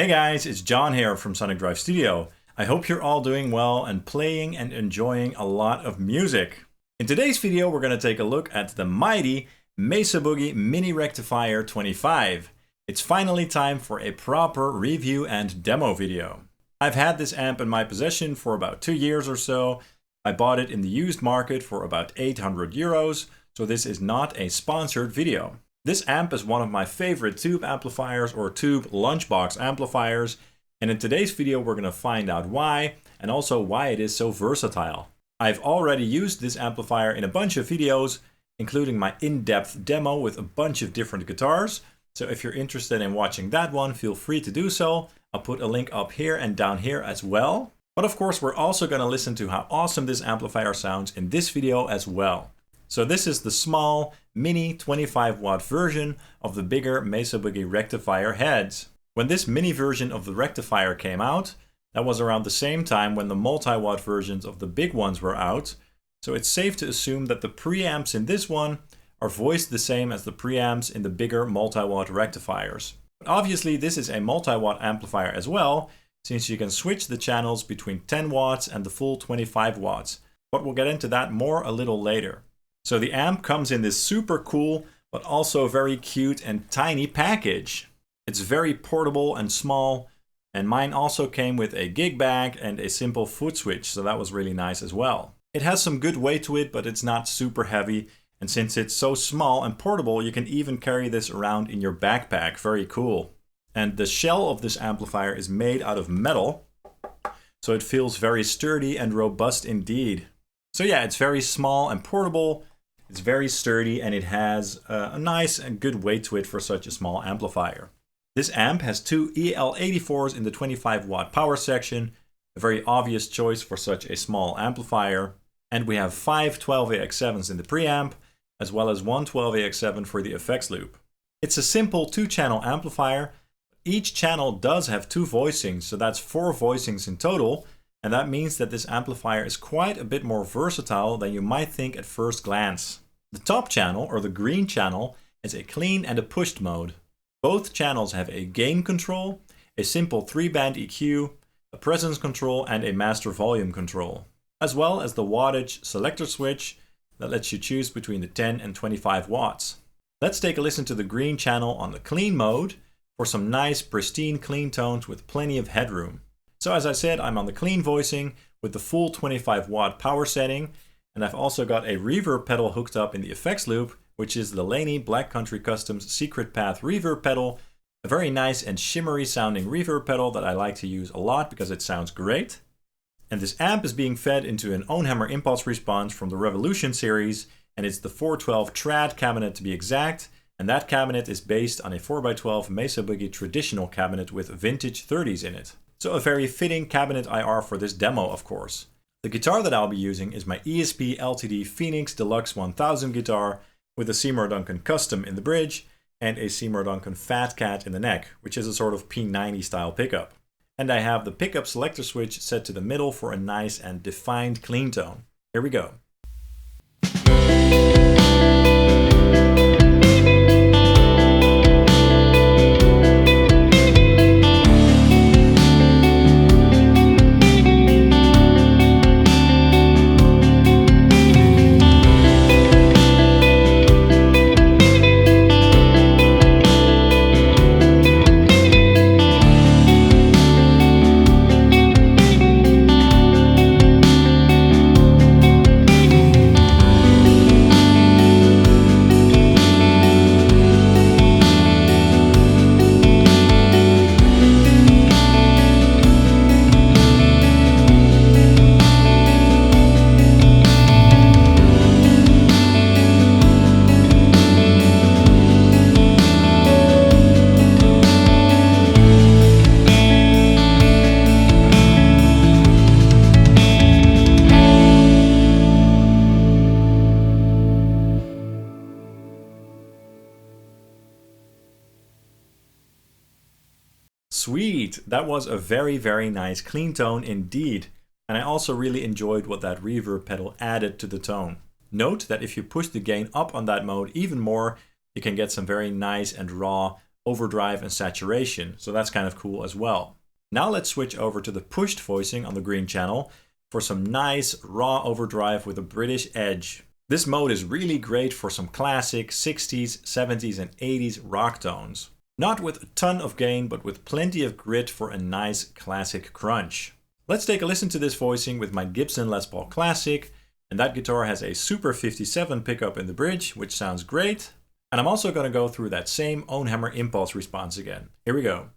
Hey guys, it's John here from Sonic Drive Studio. I hope you're all doing well and playing and enjoying a lot of music. In today's video, we're going to take a look at the mighty Mesa Boogie Mini Rectifier 25. It's finally time for a proper review and demo video. I've had this amp in my possession for about 2 years or so. I bought it in the used market for about 800 euros, so this is not a sponsored video. This amp is one of my favorite tube amplifiers or tube lunchbox amplifiers, and in today's video we're going to find out why and also why it is so versatile. I've already used this amplifier in a bunch of videos, including my in-depth demo with a bunch of different guitars, so if you're interested in watching that one, feel free to do so. I'll put a link up here and down here as well. But of course we're also going to listen to how awesome this amplifier sounds in this video as well. So this is the small, mini 25 watt version of the bigger Mesa Boogie rectifier heads. When this mini version of the rectifier came out, that was around the same time when the multi-watt versions of the big ones were out. So it's safe to assume that the preamps in this one are voiced the same as the preamps in the bigger multi-watt rectifiers. But obviously this is a multi-watt amplifier as well, since you can switch the channels between 10 watts and the full 25 watts. But we'll get into that more a little later. So the amp comes in this super cool, but also very cute and tiny package. It's very portable and small, and mine also came with a gig bag and a simple foot switch, so that was really nice as well. It has some good weight to it, but it's not super heavy, and since it's so small and portable, you can even carry this around in your backpack. Very cool. And the shell of this amplifier is made out of metal, so it feels very sturdy and robust indeed. So yeah, it's very small and portable. It's very sturdy and it has a nice and good weight to it for such a small amplifier. This amp has two EL84s in the 25 watt power section, a very obvious choice for such a small amplifier. And we have 5 12AX7s in the preamp, as well as one 12AX7 for the effects loop. It's a simple 2-channel amplifier. Each channel does have 2 voicings, so that's 4 voicings in total. And that means that this amplifier is quite a bit more versatile than you might think at first glance. The top channel, or the green channel, is a clean and a pushed mode. Both channels have a gain control, a simple 3-band EQ, a presence control, and a master volume control, as well as the wattage selector switch that lets you choose between the 10 and 25 watts. Let's take a listen to the green channel on the clean mode for some nice, pristine, clean tones with plenty of headroom. So as I said, I'm on the clean voicing with the full 25 watt power setting, and I've also got a reverb pedal hooked up in the effects loop, which is the Laney Black Country Customs Secret Path reverb pedal, a very nice and shimmery sounding reverb pedal that I like to use a lot because it sounds great. And this amp is being fed into an Ownhammer impulse response from the Revolution series, and it's the 412 Trad cabinet to be exact, and that cabinet is based on a 4x12 Mesa Boogie traditional cabinet with vintage 30s in it. So a very fitting cabinet IR for this demo, of course. The guitar that I'll be using is my ESP LTD Phoenix Deluxe 1000 guitar with a Seymour Duncan Custom in the bridge and a Seymour Duncan Phat Cat in the neck, which is a sort of P90 style pickup. And I have the pickup selector switch set to the middle for a nice and defined clean tone. Here we go. Sweet! That was a very, very nice clean tone indeed. And I also really enjoyed what that reverb pedal added to the tone. Note that if you push the gain up on that mode even more, you can get some very nice and raw overdrive and saturation, so that's kind of cool as well. Now let's switch over to the pushed voicing on the green channel for some nice raw overdrive with a British edge. This mode is really great for some classic 60s, 70s and 80s rock tones. Not with a ton of gain, but with plenty of grit for a nice classic crunch. Let's take a listen to this voicing with my Gibson Les Paul Classic, and that guitar has a Super 57 pickup in the bridge, which sounds great. And I'm also going to go through that same own hammer impulse response again. Here we go.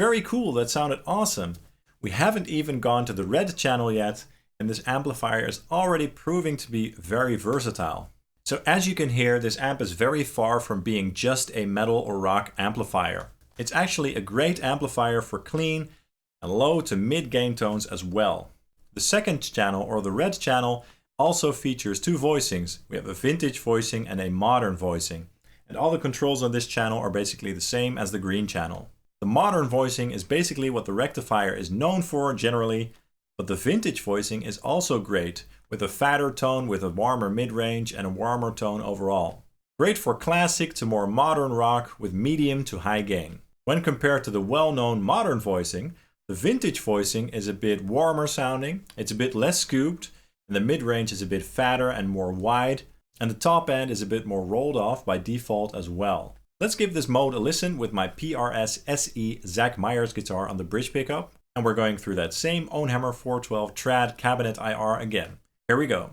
Very cool, that sounded awesome. We haven't even gone to the red channel yet, and this amplifier is already proving to be very versatile. So as you can hear, this amp is very far from being just a metal or rock amplifier. It's actually a great amplifier for clean and low to mid gain tones as well. The second channel, or the red channel, also features two voicings. We have a vintage voicing and a modern voicing. And all the controls on this channel are basically the same as the green channel. The modern voicing is basically what the Rectifier is known for generally, but the vintage voicing is also great, with a fatter tone with a warmer mid-range and a warmer tone overall. Great for classic to more modern rock with medium to high gain. When compared to the well-known modern voicing, the vintage voicing is a bit warmer sounding, it's a bit less scooped, and the mid-range is a bit fatter and more wide, and the top end is a bit more rolled off by default as well. Let's give this mode a listen with my PRS SE Zach Myers guitar on the bridge pickup, and we're going through that same own hammer 412 trad cabinet IR again. Here we go.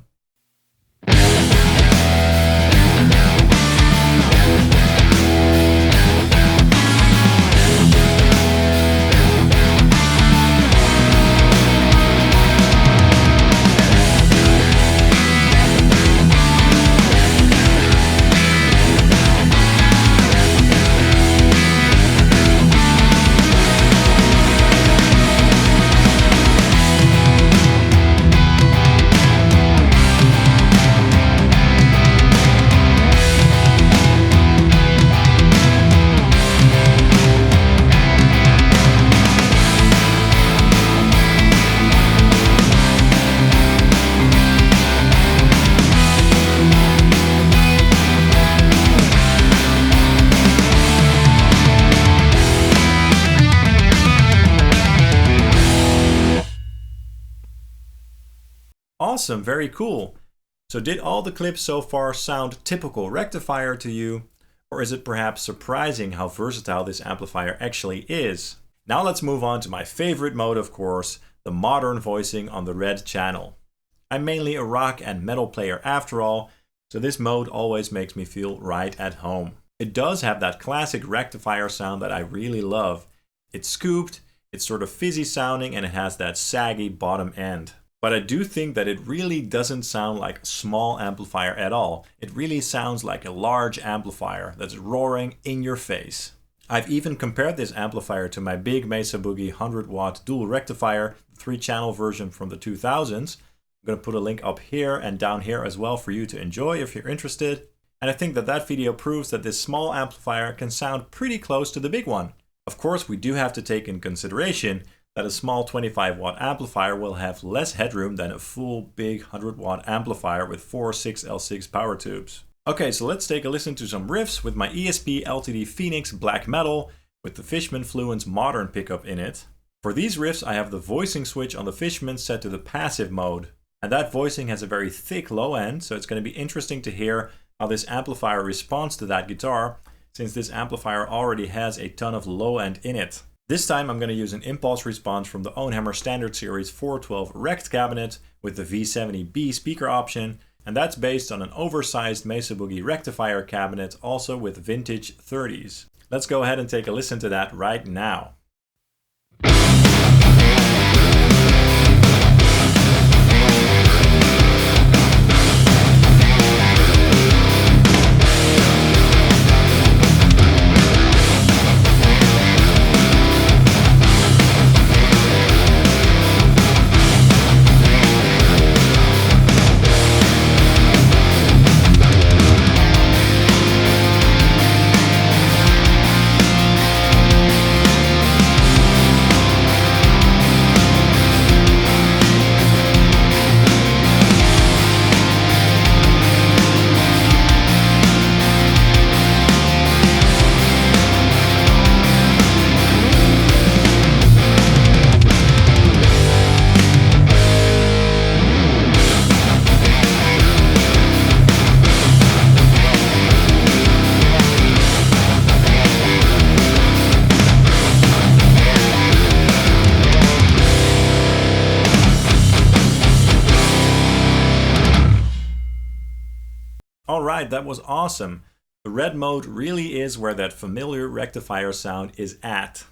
Awesome, very cool. So did all the clips so far sound typical Rectifier to you? Or is it perhaps surprising how versatile this amplifier actually is? Now let's move on to my favorite mode, of course, the modern voicing on the red channel. I'm mainly a rock and metal player after all, so this mode always makes me feel right at home. It does have that classic Rectifier sound that I really love. It's scooped, it's sort of fizzy sounding, and it has that saggy bottom end. But I do think that it really doesn't sound like a small amplifier at all. It really sounds like a large amplifier that's roaring in your face. I've even compared this amplifier to my big Mesa Boogie 100 watt dual rectifier, the 3-channel version from the 2000s. I'm going to put a link up here and down here as well for you to enjoy if you're interested. And I think that that video proves that this small amplifier can sound pretty close to the big one. Of course, we do have to take in consideration that a small 25 watt amplifier will have less headroom than a full big 100 watt amplifier with 4 6L6 power tubes. Okay, so let's take a listen to some riffs with my ESP LTD Phoenix Black Metal with the Fishman Fluence Modern pickup in it. For these riffs I have the voicing switch on the Fishman set to the passive mode. And that voicing has a very thick low end, so it's going to be interesting to hear how this amplifier responds to that guitar, since this amplifier already has a ton of low end in it. This time I'm going to use an impulse response from the Ownhammer Standard Series 412 Rect cabinet with the V70B speaker option, and that's based on an oversized Mesa Boogie rectifier cabinet, also with vintage 30s. Let's go ahead and take a listen to that right now. Alright, that was awesome. The red mode really is where that familiar rectifier sound is at.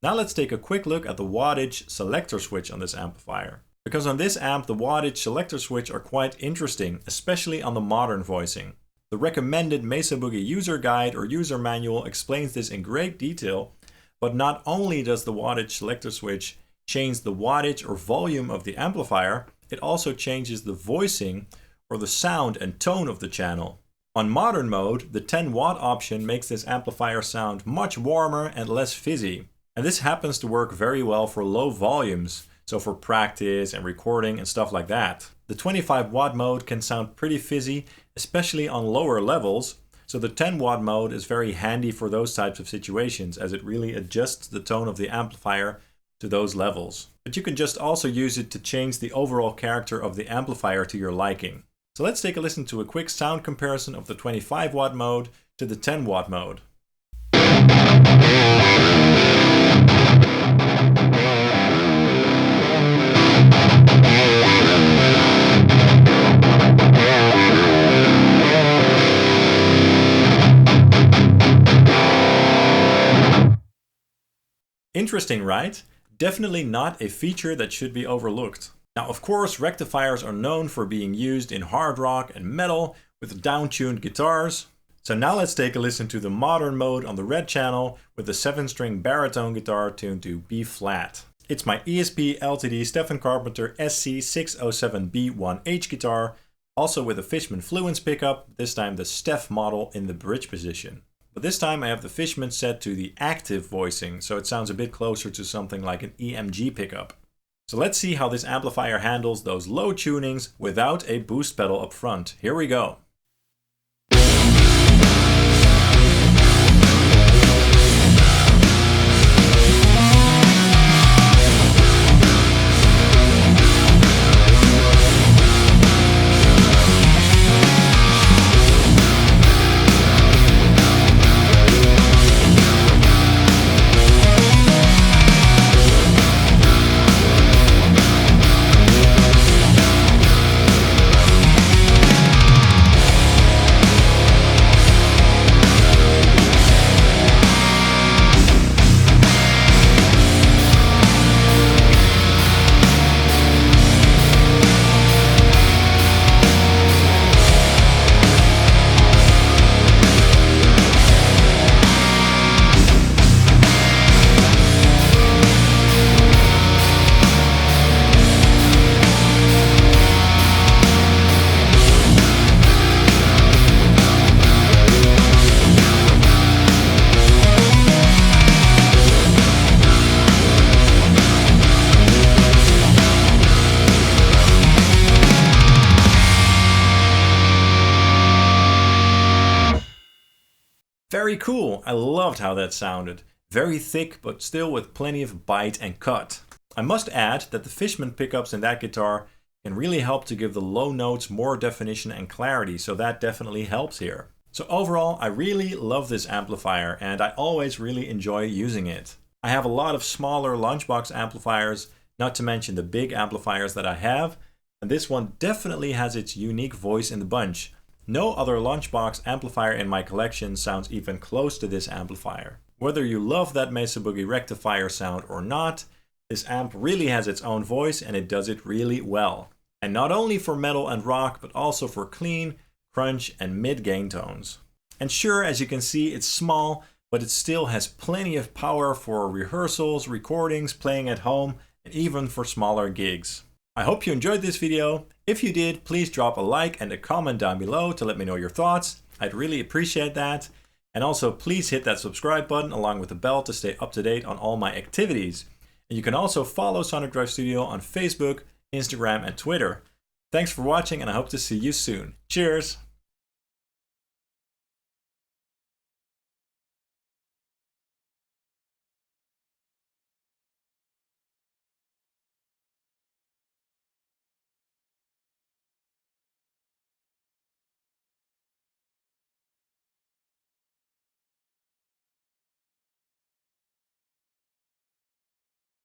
Now let's take a quick look at the wattage selector switch on this amplifier. Because on this amp the wattage selector switch are quite interesting, especially on the modern voicing. The recommended Mesa Boogie user guide or user manual explains this in great detail, but not only does the wattage selector switch change the wattage or volume of the amplifier, it also changes the voicing or the sound and tone of the channel. On modern mode, the 10 watt option makes this amplifier sound much warmer and less fizzy. And this happens to work very well for low volumes, so for practice and recording and stuff like that. The 25 watt mode can sound pretty fizzy, especially on lower levels, so the 10 watt mode is very handy for those types of situations as it really adjusts the tone of the amplifier to those levels. But you can just also use it to change the overall character of the amplifier to your liking. So let's take a listen to a quick sound comparison of the 25 watt mode to the 10 watt mode. Interesting, right? Definitely not a feature that should be overlooked. Now, of course, rectifiers are known for being used in hard rock and metal with down-tuned guitars. So now let's take a listen to the modern mode on the red channel with the 7-string baritone guitar tuned to B flat. It's my ESP LTD Stephen Carpenter SE 607B1H guitar, also with a Fishman Fluence pickup, this time the Steph model in the bridge position. But this time I have the Fishman set to the active voicing, so it sounds a bit closer to something like an EMG pickup. So let's see how this amplifier handles those low tunings without a boost pedal up front. Here we go. Very cool, I loved how that sounded. Very thick, but still with plenty of bite and cut. I must add that the Fishman pickups in that guitar can really help to give the low notes more definition and clarity, so that definitely helps here. So overall, I really love this amplifier and I always really enjoy using it. I have a lot of smaller lunchbox amplifiers, not to mention the big amplifiers that I have, and this one definitely has its unique voice in the bunch. No other lunchbox amplifier in my collection sounds even close to this amplifier. Whether you love that Mesa Boogie rectifier sound or not, this amp really has its own voice and it does it really well. And not only for metal and rock, but also for clean, crunch, and mid-gain tones. And sure, as you can see, it's small, but it still has plenty of power for rehearsals, recordings, playing at home, and even for smaller gigs. I hope you enjoyed this video. If you did, please drop a like and a comment down below to let me know your thoughts. I'd really appreciate that. And also please hit that subscribe button along with the bell to stay up to date on all my activities. And you can also follow Sonic Drive Studio on Facebook, Instagram, and Twitter. Thanks for watching and I hope to see you soon. Cheers!